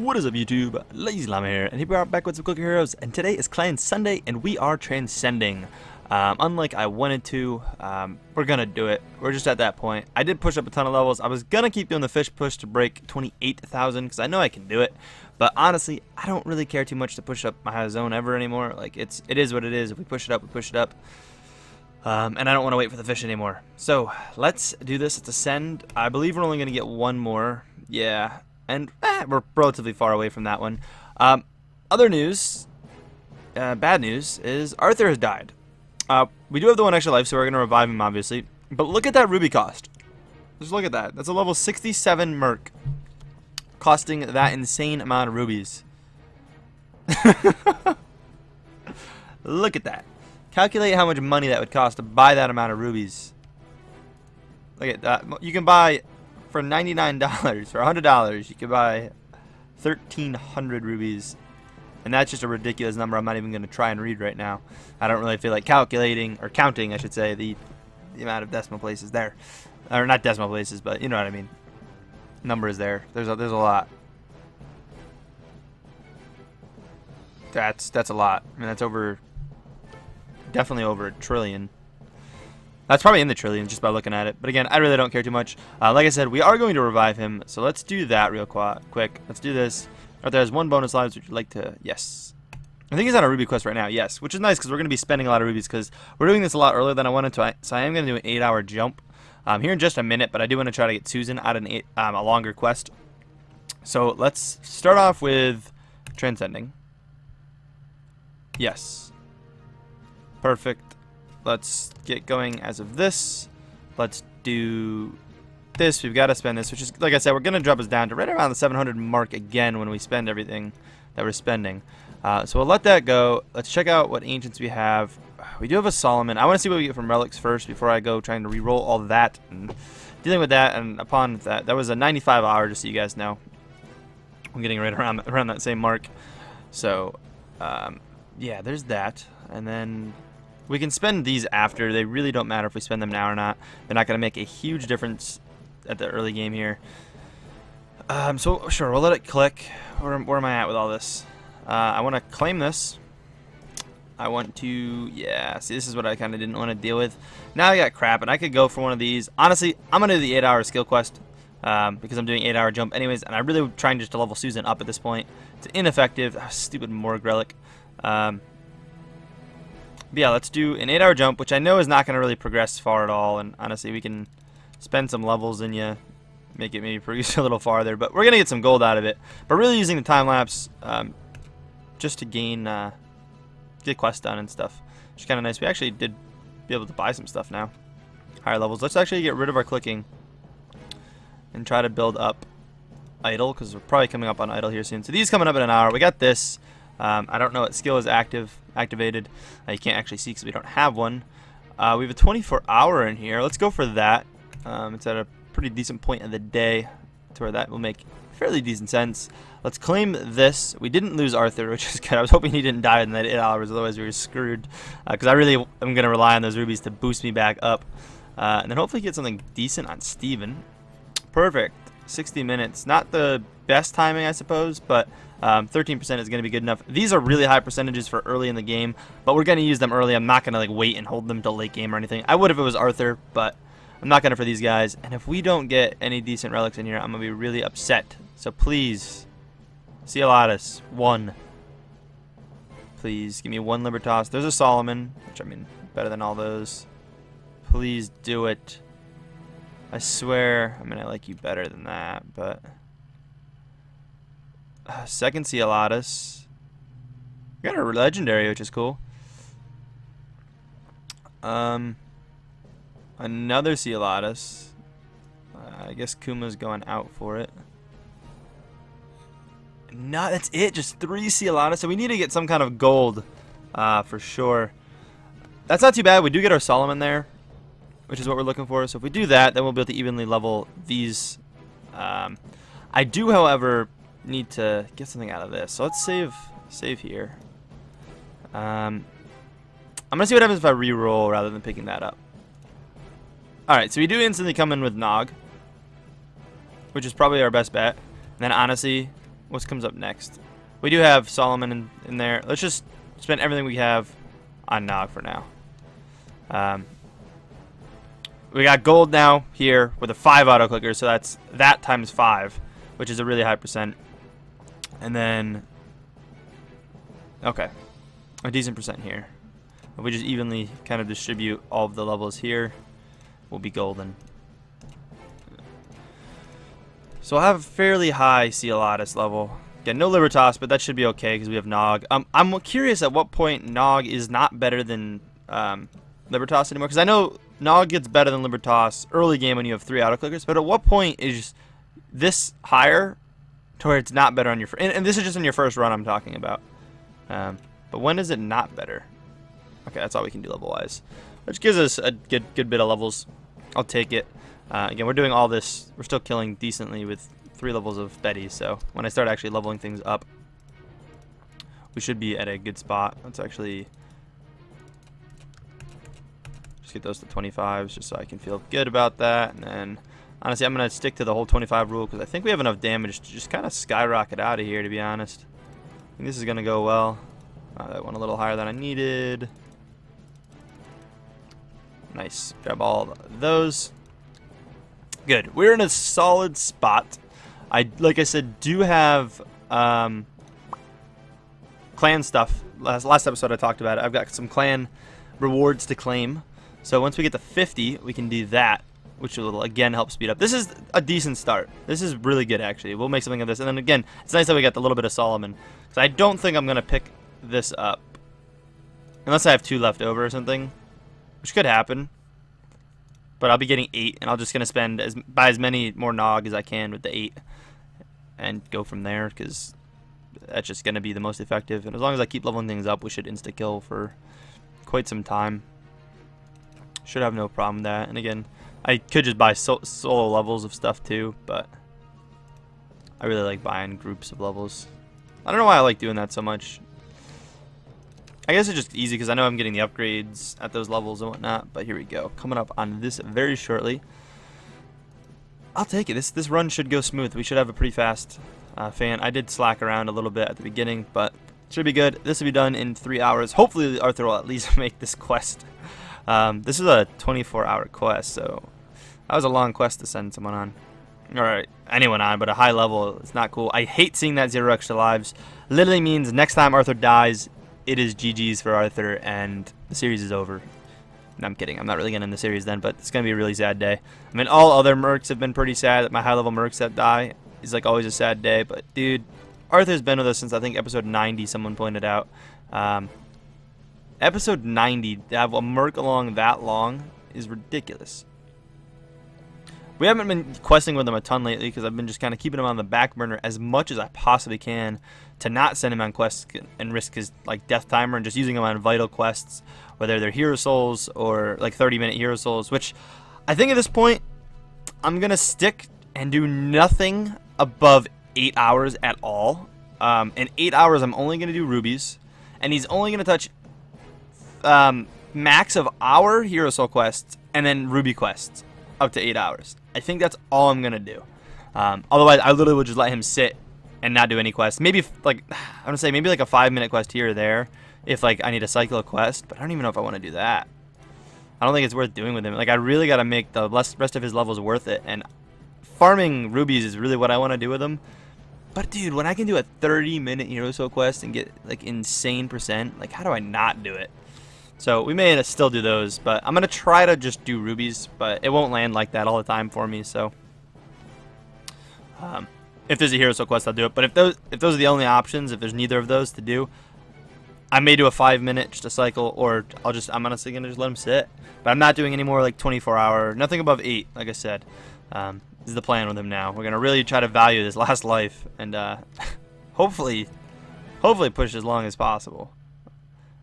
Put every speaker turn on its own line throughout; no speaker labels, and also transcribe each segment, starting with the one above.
What is up, YouTube? LazeeLlama here, and here we are back with some Cookie Heroes, and today is Client Sunday, and we are transcending. Unlike I wanted to, we're gonna do it. We're just at that point. I did push up a ton of levels. I was gonna keep doing the fish push to break 28,000, because I know I can do it, but honestly, I don't really care too much to push up my zone ever anymore. Like, it is what it is. If we push it up, we push it up. And I don't want to wait for the fish anymore. So, let's do this. Let's ascend. I believe we're only gonna get one more. Yeah. And we're relatively far away from that one. Other news, bad news, is Arthur has died. We do have the one extra life, so we're going to revive him, obviously. But look at that ruby cost. Just look at that. That's a level 67 merc, costing that insane amount of rubies. Look at that. Calculate how much money that would cost to buy that amount of rubies. Look at that. You can buy... For $99 or $100, you could buy 1,300 rubies, and that's just a ridiculous number. I'm not even going to try and read right now. I don't really feel like calculating or counting, I should say, the amount of decimal places there, or not decimal places, but you know what I mean. Numbers there. There's a lot. That's a lot. I mean, that's definitely over a trillion. That's probably in the trillions just by looking at it. But again, I really don't care too much. Like I said, we are going to revive him. So let's do that real quick. Let's do this. Arthur has one bonus lives. Would you like to? Yes. I think he's on a ruby quest right now. Yes. Which is nice because we're going to be spending a lot of rubies because we're doing this a lot earlier than I wanted to. So I am going to do an 8-hour jump here in just a minute. But I do want to try to get Susan out of a longer quest. So let's start off with Transcending. Yes. Perfect. Let's get going as of this. Let's do this. We've got to spend this, which is, like I said, we're going to drop us down to right around the 700 mark again when we spend everything that we're spending. So we'll let that go. Let's check out what ancients we have. We do have a Solomon. I want to see what we get from relics first before I go trying to re-roll all that and dealing with that. And upon that, that was a 95 hour, just so you guys know. I'm getting right around that same mark. So, yeah, there's that. And then... we can spend these after. They really don't matter if we spend them now or not. They're not going to make a huge difference at the early game here. So, sure, we'll let it click. Where am I at with all this? I want to claim this. I want to... yeah, see, this is what I kind of didn't want to deal with. Now I got crap, and I could go for one of these. Honestly, I'm going to do the 8-hour skill quest because I'm doing 8-hour jump anyways, and I'm really trying just to level Susan up at this point. It's ineffective. Stupid Morg relic. But yeah, let's do an 8-hour jump, which I know is not going to really progress far at all. And honestly, we can spend some levels in you, make it maybe progress a little farther. But we're going to get some gold out of it. But really using the time lapse just to gain, get quests done and stuff. Which is kind of nice. We actually did be able to buy some stuff now. Higher levels. Let's actually get rid of our clicking and try to build up idle, because we're probably coming up on idle here soon. So these coming up in an hour. We got this. I don't know what skill is activated. You can't actually see because we don't have one. We have a 24-hour in here. Let's go for that. It's at a pretty decent point of the day to where that will make fairly decent sense. Let's claim this. We didn't lose Arthur, which is good. I was hoping he didn't die in that 8 hours, otherwise we were screwed. Because I really am going to rely on those rubies to boost me back up. And then hopefully get something decent on Steven. Perfect. 60 minutes. Not the best timing, I suppose, but 13% is going to be good enough. These are really high percentages for early in the game, but we're going to use them early. I'm not going to like wait and hold them till late game or anything. I would if it was Arthur, but I'm not going to for these guys. And if we don't get any decent relics in here, I'm going to be really upset. So please, CLazeeLlama, one. Please, give me one Libertas. There's a Solomon, which I mean, better than all those. Please do it. I swear, I mean, I like you better than that, but... second CLazeeLlama. We got a legendary, which is cool. Another CLazeeLlama. I guess Kuma's going out for it. No, that's it. Just 3 CLazeeLlama. So we need to get some kind of gold for sure. That's not too bad. We do get our Solomon there, which is what we're looking for. So if we do that, then we'll be able to evenly level these. I do, however, need to get something out of this. So let's save here. I'm gonna see what happens if I re-roll rather than picking that up. Alright, so we do instantly come in with Nog, which is probably our best bet. And then honestly, what comes up next? We do have Solomon in there. Let's just spend everything we have on Nog for now. We got gold now here with a 5 auto clicker, so that's that times 5, which is a really high percent. And then, okay, a decent percent here. If we just evenly kind of distribute all of the levels here, we'll be golden. So I'll have a fairly high Cielatus level. Again, no Libertas, but that should be okay because we have Nog. I'm curious at what point Nog is not better than Libertas anymore, because I know Nog gets better than Libertas early game when you have 3 auto clickers, but at what point is this higher to where it's not better on your and this is just in your first run I'm talking about. But when is it not better? Okay, that's all we can do level wise, which gives us a good bit of levels. I'll take it. Again, we're doing all this, we're still killing decently with 3 levels of Betty, so when I start actually leveling things up, we should be at a good spot. Let's actually just get those to 25s just so I can feel good about that. And then honestly, I'm going to stick to the whole 25 rule because I think we have enough damage to just kind of skyrocket out of here, to be honest. I think this is going to go well. That went a little higher than I needed. Nice. Grab all those. Good. We're in a solid spot. Like I said, do have clan stuff. Last episode I talked about it. I've got some clan rewards to claim. So once we get to 50, we can do that, which will again help speed up. This is a decent start. This is really good, actually. We'll make something of this. And then again, it's nice that we got the little bit of Solomon. So I don't think I'm going to pick this up. Unless I have 2 left over or something, which could happen. But I'll be getting 8, and I'm just going to spend buy as many more Nog as I can with the 8 and go from there, because that's just going to be the most effective. And as long as I keep leveling things up, we should insta-kill for quite some time. Should have no problem with that. And again, I could just buy solo levels of stuff too, but I really like buying groups of levels. I don't know why I like doing that so much. I guess it's just easy because I know I'm getting the upgrades at those levels and whatnot, but here we go. Coming up on this very shortly. I'll take it. This run should go smooth. We should have a pretty fast fan. I did slack around a little bit at the beginning, but it should be good. This will be done in 3 hours. Hopefully Arthur will at least make this quest. This is a 24-hour quest, so that was a long quest to send someone on. Or anyone on, but a high level. It's not cool. I hate seeing that 0 extra lives. Literally means next time Arthur dies, it is GG's for Arthur, and the series is over. No, I'm kidding. I'm not really going to end the series then, but it's going to be a really sad day. I mean, all other mercs have been pretty sad. My high-level mercs that die is like always a sad day, but dude, Arthur's been with us since I think episode 90, someone pointed out. Episode 90, to have a merc along that long is ridiculous. We haven't been questing with him a ton lately because I've been just kind of keeping him on the back burner as much as I possibly can to not send him on quests and risk his like death timer, and just using him on vital quests, whether they're hero souls or like 30-minute hero souls, which I think at this point I'm going to stick and do nothing above 8 hours at all. In 8 hours I'm only going to do rubies, and he's only going to touch max of our hero soul quests and then ruby quests up to 8 hours. I think that's all I'm gonna do. Otherwise, I literally would just let him sit and not do any quests. Maybe like I'm gonna say maybe like a 5-minute quest here or there if like I need to cycle a quest, but I don't even know if I want to do that. I don't think it's worth doing with him. Like I really gotta make the rest of his levels worth it, and farming rubies is really what I want to do with him. But dude, when I can do a 30-minute hero soul quest and get like insane percent, like how do I not do it? So we may still do those, but I'm going to try to just do rubies, but it won't land like that all the time for me. So if there's a hero soul quest, I'll do it. But if those are the only options, if there's neither of those to do, I may do a 5-minute just a cycle, or I'm honestly going to just let him sit. But I'm not doing any more like 24-hour, nothing above 8, like I said. This is the plan with him now. We're going to really try to value this last life and hopefully push as long as possible.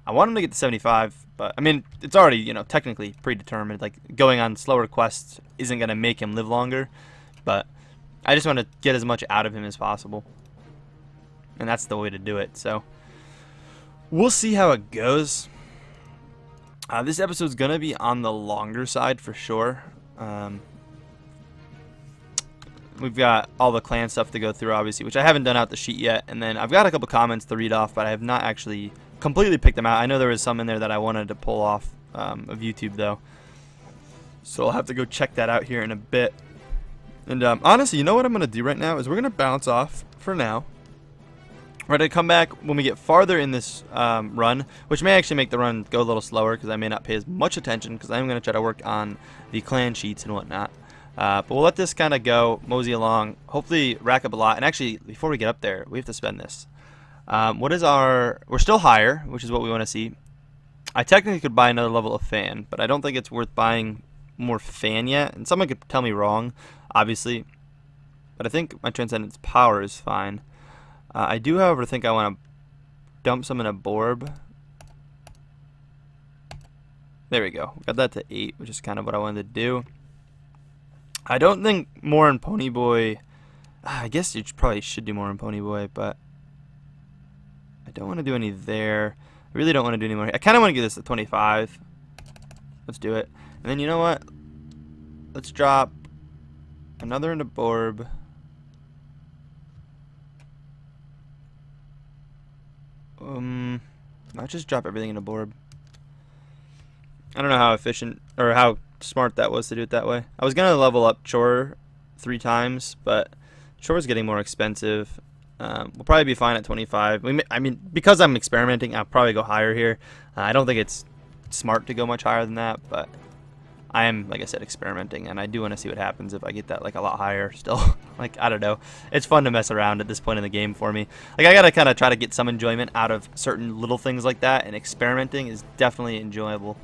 I want him to get to 75, but I mean, it's already, you know, technically predetermined. Like going on slower quests isn't going to make him live longer, but I just want to get as much out of him as possible. And that's the way to do it. So we'll see how it goes. This episode's going to be on the longer side for sure. we've got all the clan stuff to go through, obviously, which I haven't done out the sheet yet. And then I've got a couple comments to read off, but I have not actually completely picked them out. I know there was some in there that I wanted to pull off of YouTube, though. So I'll have to go check that out here in a bit. And honestly, you know what I'm going to do right now is we're going to bounce off for now. We're going to come back when we get farther in this run, which may actually make the run go a little slower because I may not pay as much attention because I'm going to try to work on the clan sheets and whatnot. But we'll let this kind of go, mosey along, hopefully rack up a lot. And actually, before we get up there, we have to spend this. What is our... We're still higher, which is what we want to see. I technically could buy another level of fan, but I don't think it's worth buying more fan yet. And someone could tell me wrong, obviously. But I think my Transcendence power is fine. I do, however, think I want to dump some in a Borb. There we go. Got that to 8, which is kind of what I wanted to do. I don't think more in Ponyboy... I guess you probably should do more in Ponyboy, but... I don't want to do any there. I really don't want to do any more. I kind of want to get this to 25. Let's do it. And then you know what? Let's drop another into Borb. I'll just drop everything into Borb. I don't know how efficient or how smart that was to do it that way. I was gonna level up Chore 3 times, but Chore's getting more expensive. We'll probably be fine at 25. I mean, because I'm experimenting, I'll probably go higher here. I don't think it's smart to go much higher than that, but I am, like I said, experimenting, and I do want to see what happens if I get that like a lot higher still. Like, I don't know. It's fun to mess around at this point in the game for me. Like, I gotta kind of try to get some enjoyment out of certain little things like that, and experimenting is definitely enjoyable.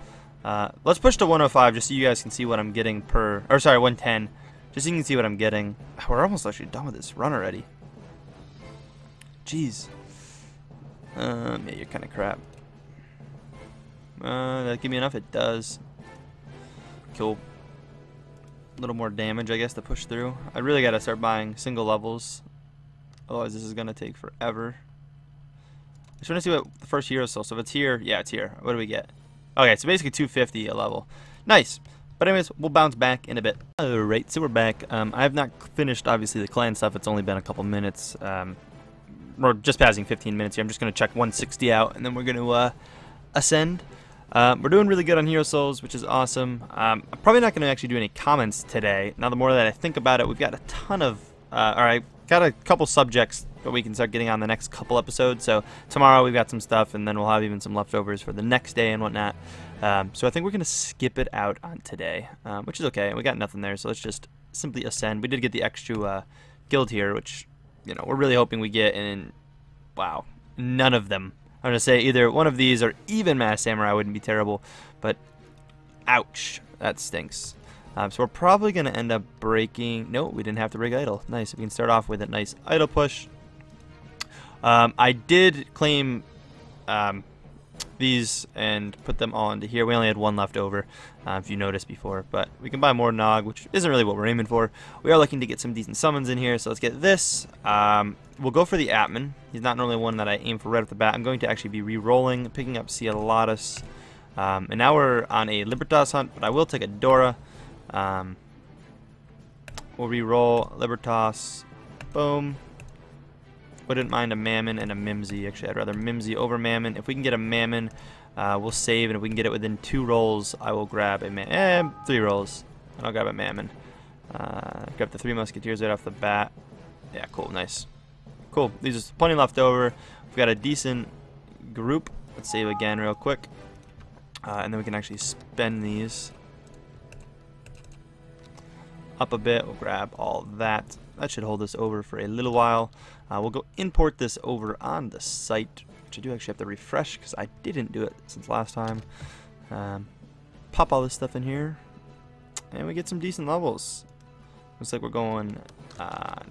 Let's push to 105 just so you guys can see what I'm getting per... Or, sorry, 110. Just so you can see what I'm getting. We're almost actually done with this run already. Jeez. Yeah, you're kind of crap. That give me enough? It does. Cool. A little more damage, I guess, to push through. I really got to start buying single levels. Otherwise, this is going to take forever. I just want to see what the first hero soul. So if it's here, yeah, it's here. What do we get? Okay, so basically 250 a level. Nice. But anyways, we'll bounce back in a bit. Alright, so we're back. I have not finished, obviously, the clan stuff. It's only been a couple minutes. We're just passing 15 minutes here. I'm just going to check 160 out, and then we're going to ascend. We're doing really good on Hero Souls, which is awesome. I'm probably not going to actually do any comments today. Now, the more that I think about it, we've got a ton of... Alright, got a couple subjects that we can start getting on the next couple episodes. So tomorrow we've got some stuff, and then we'll have even some leftovers for the next day and whatnot. So I think we're going to skip it out on today, which is okay. We got nothing there, so let's just simply ascend. We did get the extra guild here, which, you know, we're really hoping we get, and wow, none of them. I'm going to say either one of these or even Mass Samurai wouldn't be terrible, but ouch, that stinks. So we're probably going to end up breaking... No, we didn't have to break idle. Nice. We can start off with a nice idle push. I did claim these and put them all into here. We only had one left over, if you noticed before, but we can buy more Nog, which isn't really what we're aiming for. We are looking to get some decent summons in here, so let's get this. We'll go for the Atman. He's not normally one that I aim for right off the bat. I'm going to actually be re-rolling, picking up Cielatus. And now we're on a Libertas hunt, but I will take a Dora. We'll re-roll Libertas. Boom. Wouldn't mind a Mammon and a Mimsy. Actually, I'd rather Mimsy over Mammon. If we can get a Mammon, we'll save, and if we can get it within 2 rolls, I will grab a Mammon. 3 rolls, and I'll grab a Mammon. Grab the 3 Musketeers right off the bat. Yeah, cool, nice. Cool, there's plenty left over. We've got a decent group. Let's save again real quick. And then we can actually spend these up a bit. We'll grab all that. That should hold us over for a little while. We'll go import this over on the site, which I do actually have to refresh because I didn't do it since last time. Pop all this stuff in here, and we get some decent levels. Looks like we're going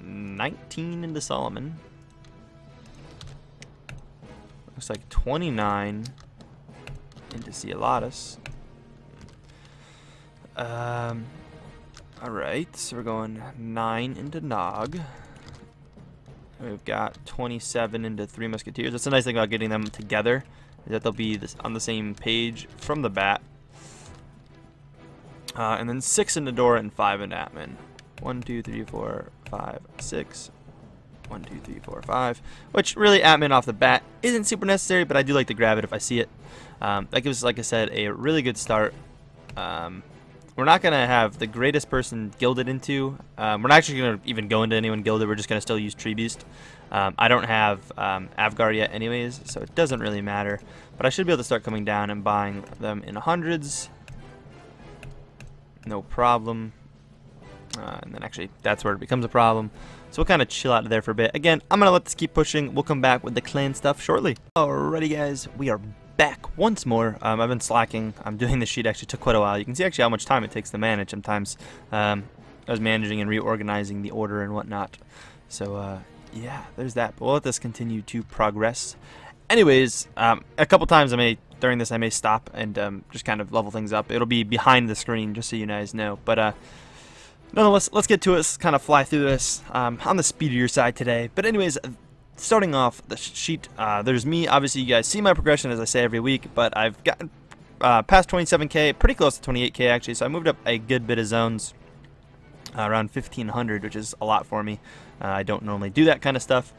19 into Solomon. Looks like 29 into Cielatus. Alright, so we're going 9 into Nog. We've got 27 into 3 Musketeers. That's the nice thing about getting them together, is that they'll be on the same page from the bat. And then 6 into Dora and 5 into Atman. 1, 2, 3, 4, 5, 6. 1, 2, 3, 4, 5. Which really, admin off the bat isn't super necessary, but I do like to grab it if I see it. That gives, like I said, a really good start. We're not going to have the greatest person gilded into. We're not actually going to even go into anyone gilded. We're just going to still use Tree Beast. I don't have Avgar yet anyways, so it doesn't really matter. But I should be able to start coming down and buying them in hundreds. No problem. And then actually, that's where it becomes a problem. So we'll kind of chill out there for a bit. Again, I'm going to let this keep pushing. We'll come back with the clan stuff shortly. Alrighty, guys. We are back once more. I've been slacking. I'm doing this sheet. Actually took quite a while. You can see actually how much time it takes to manage sometimes. I was managing and reorganizing the order and whatnot. So, yeah, there's that. But we'll let this continue to progress. Anyways, a couple times during this I may stop and just kind of level things up. It'll be behind the screen, just so you guys know. But nonetheless, let's get to it. Let's kind of fly through this on the speedier side today. But anyways, starting off the sheet, there's me. Obviously, you guys see my progression, as I say every week, but I've gotten past 27k, pretty close to 28k actually, so I moved up a good bit of zones, around 1500, which is a lot for me. I don't normally do that kind of stuff.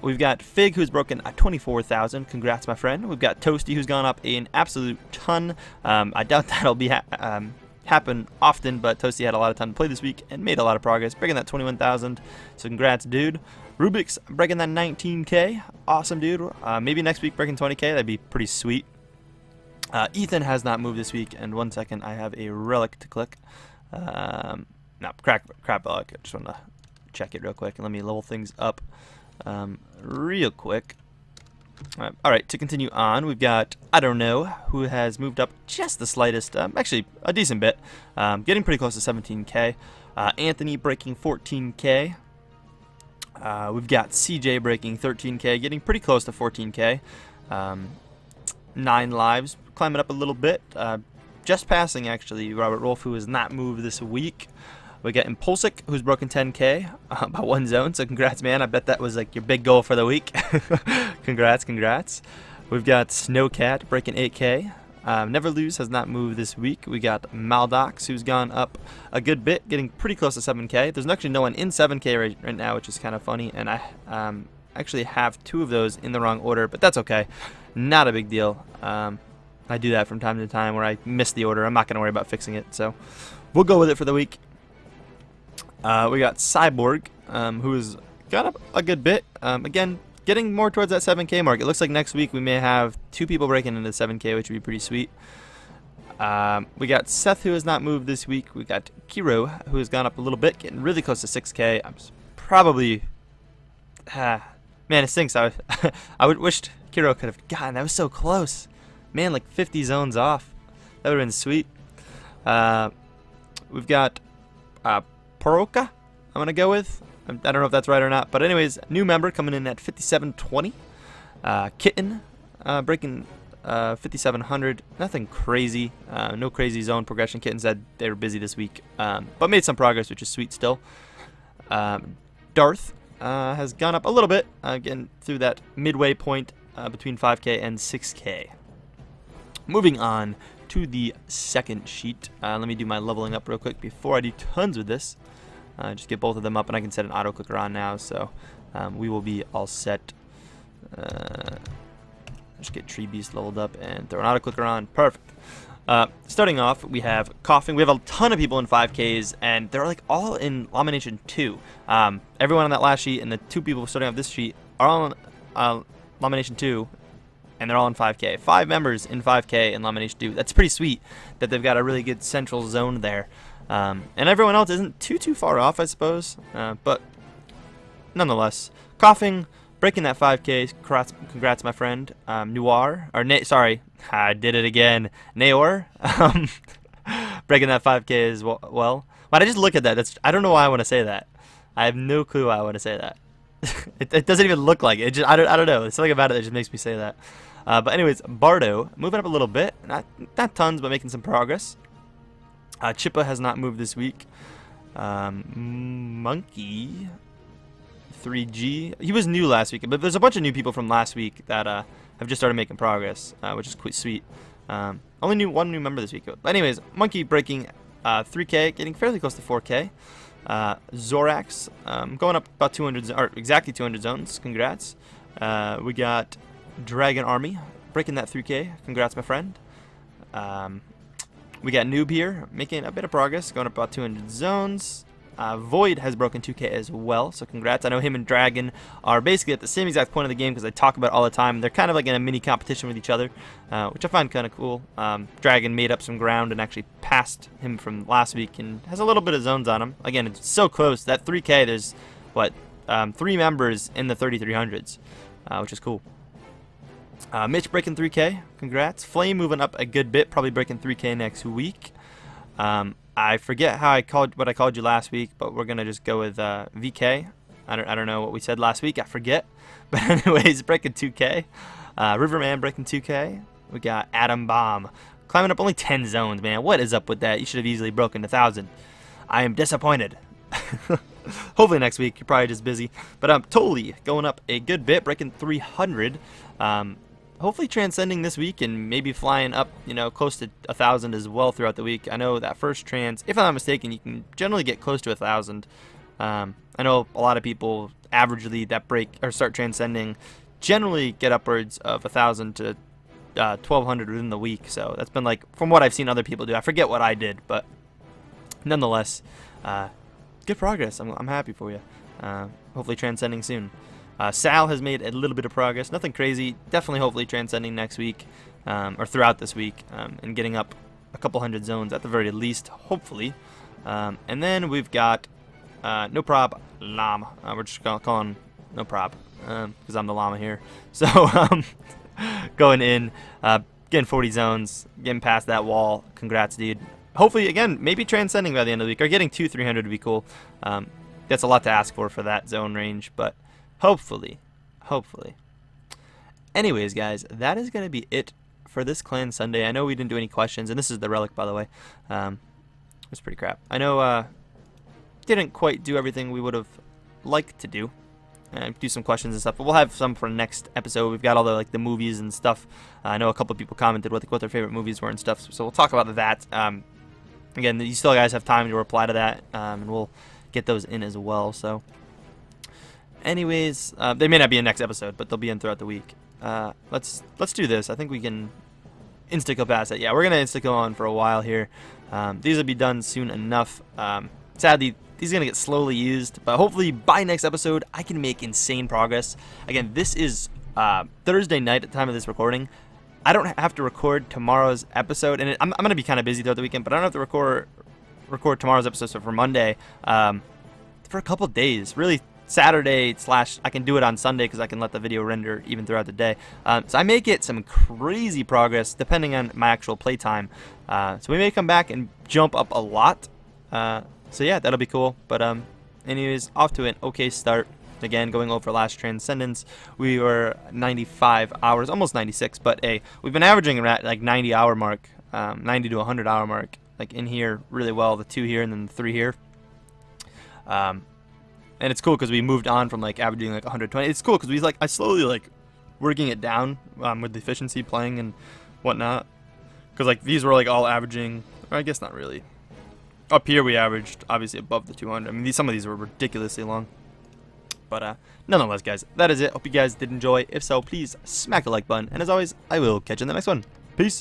We've got Fig, who's broken 24,000. Congrats, my friend. We've got Toasty, who's gone up an absolute ton. I doubt that'll be happen often, but Toasty had a lot of time to play this week and made a lot of progress, breaking that 21,000. So congrats, dude. Rubik's breaking that 19k. Awesome, dude. Maybe next week breaking 20k. That'd be pretty sweet. Ethan has not moved this week. And 1 second, I have a relic to click. No, crap relic. I just want to check it real quick and let me level things up real quick. Alright, to continue on, we've got I don't know who has moved up just the slightest, actually a decent bit, getting pretty close to 17k. Anthony breaking 14k. We've got CJ breaking 13k, getting pretty close to 14k. 9 lives, climbing up a little bit, just passing actually Robert Rolfe, who has not moved this week. We got Impulsic, who's broken 10k by 1 zone, so congrats, man. I bet that was like your big goal for the week. Congrats. We've got Snowcat breaking 8k. Never Lose has not moved this week. We got Maldox, who's gone up a good bit, getting pretty close to 7k. There's actually no one in 7k right now, which is kind of funny, and I actually have 2 of those in the wrong order, but that's okay. Not a big deal. I do that from time to time where I miss the order. I'm not going to worry about fixing it, so we'll go with it for the week. We got Cyborg, who's got up a good bit. Again, getting more towards that 7k mark. It looks like next week we may have 2 people breaking into 7k, which would be pretty sweet. We got Seth, who has not moved this week. We got Kiro, who has gone up a little bit, getting really close to 6k. I'm probably... man, it stinks. I would wished Kiro could have gotten. That was so close. Man, like 50 zones off. That would have been sweet. We've got... Poroka, I'm going to go with. I don't know if that's right or not. But anyways, new member coming in at 5720. Kitten breaking 5700. Nothing crazy. No crazy zone progression. Kitten said they were busy this week. But made some progress, which is sweet still. Darth has gone up a little bit. Getting through that midway point between 5k and 6k. Moving on to the second sheet. Let me do my leveling up real quick before I do tons with this. Just get both of them up, and I can set an auto clicker on now, so we will be all set. Just get Tree Beast leveled up and throw an auto clicker on. Perfect. Starting off, we have Coughing. We have a ton of people in 5Ks, and they're like all in Llama Nation 2. Everyone on that last sheet and the 2 people starting off this sheet are all in Llama Nation 2. And they're all in 5k. 5 members in 5k in Llama Nation 2. That's pretty sweet that they've got a really good central zone there. And everyone else isn't too far off, I suppose. But nonetheless, Coughing, breaking that 5k. Congrats, my friend. Noir, or sorry, I did it again. Naor, breaking that 5k as well. Why'd I just look at that? I don't know why I want to say that. I have no clue why I want to say that. it doesn't even look like it. I don't know. There's something about it that just makes me say that. But anyways, Bardo moving up a little bit, not tons, but making some progress. Chippa has not moved this week. Monkey 3G, he was new last week, but there's a bunch of new people from last week that have just started making progress, which is quite sweet. Only one new member this week. But anyways, Monkey breaking 3k, getting fairly close to 4k. Zorax, going up about 200, or exactly 200 zones. Congrats. We got Dragon Army breaking that 3K. Congrats, my friend. We got Noob here making a bit of progress, going up about 200 zones. Void has broken 2K as well, so congrats. I know him and Dragon are basically at the same exact point of the game because they talk about it all the time. They're kind of like in a mini competition with each other, which I find kind of cool. Dragon made up some ground and actually passed him from last week and has a little bit of zones on him. Again, it's so close. That 3K, there's, what, 3 members in the 3300s, which is cool. Mitch breaking 3K, congrats. Flame moving up a good bit, probably breaking 3K next week. I forget what I called you last week, but we're gonna just go with VK. I don't know what we said last week. I forget. But anyways, breaking 2K. Riverman breaking 2K. We got Atom Bomb climbing up only 10 zones. Man, what is up with that? You should have easily broken 1,000. I am disappointed. Hopefully next week. You're probably just busy. But I'm totally going up a good bit, breaking 300. Hopefully transcending this week and maybe flying up, you know, close to 1,000 as well throughout the week. I know that first trans, if I'm not mistaken, you can generally get close to 1,000. I know a lot of people averagely that break or start transcending generally get upwards of 1,000 to 1,200 within the week. So that's been like from what I've seen other people do. I forget what I did, but nonetheless, good progress. I'm happy for you. Hopefully transcending soon. Sal has made a little bit of progress. Nothing crazy. Definitely hopefully transcending next week or throughout this week and getting up a couple hundred zones at the very least, hopefully. And then we've got No Prob Llama. We're just going to call him No Prob because I'm the llama here. So going in, getting 40 zones, getting past that wall. Congrats, dude. Hopefully, again, maybe transcending by the end of the week or getting 300 would be cool. That's a lot to ask for that zone range, but hopefully. Anyways, guys, that is going to be it for this Clan Sunday. I know we didn't do any questions, and this is the relic, by the way. It's pretty crap. I know didn't quite do everything we would have liked to do. Do some questions and stuff, but we'll have some for next episode. We've got all the the movies and stuff. I know a couple of people commented what their favorite movies were and stuff, so we'll talk about that. Again, you still guys have time to reply to that, and we'll get those in as well. So anyways, they may not be in next episode, but they'll be in throughout the week. Let's do this. I think we can insta-kill past it. Yeah, we're gonna insta-kill on for a while here. These will be done soon enough. Sadly, these are gonna get slowly used, but hopefully by next episode I can make insane progress. Again, this is Thursday night at the time of this recording. I don't have to record tomorrow's episode, and I'm gonna be kind of busy throughout the weekend, but I don't have to record tomorrow's episode, so for Monday, for a couple days, really. Saturday / I can do it on Sunday because I can let the video render even throughout the day. So I may get some crazy progress depending on my actual playtime. So we may come back and jump up a lot. So yeah, that'll be cool. But anyways, off to an okay start. Again, going over last Transcendence, we were 95 hours, almost 96. But hey, we've been averaging at like 90-hour mark, 90 to 100-hour mark, like in here really well. The 2 here and then the 3 here. And it's cool because we moved on from like averaging like 120. It's cool because I slowly working it down with the efficiency playing and whatnot. Because like these were like all averaging, or I guess not really. Up here we averaged obviously above the 200. I mean some of these were ridiculously long. But nonetheless, guys, that is it. Hope you guys did enjoy. If so, please smack the like button. And as always, I will catch you in the next one. Peace.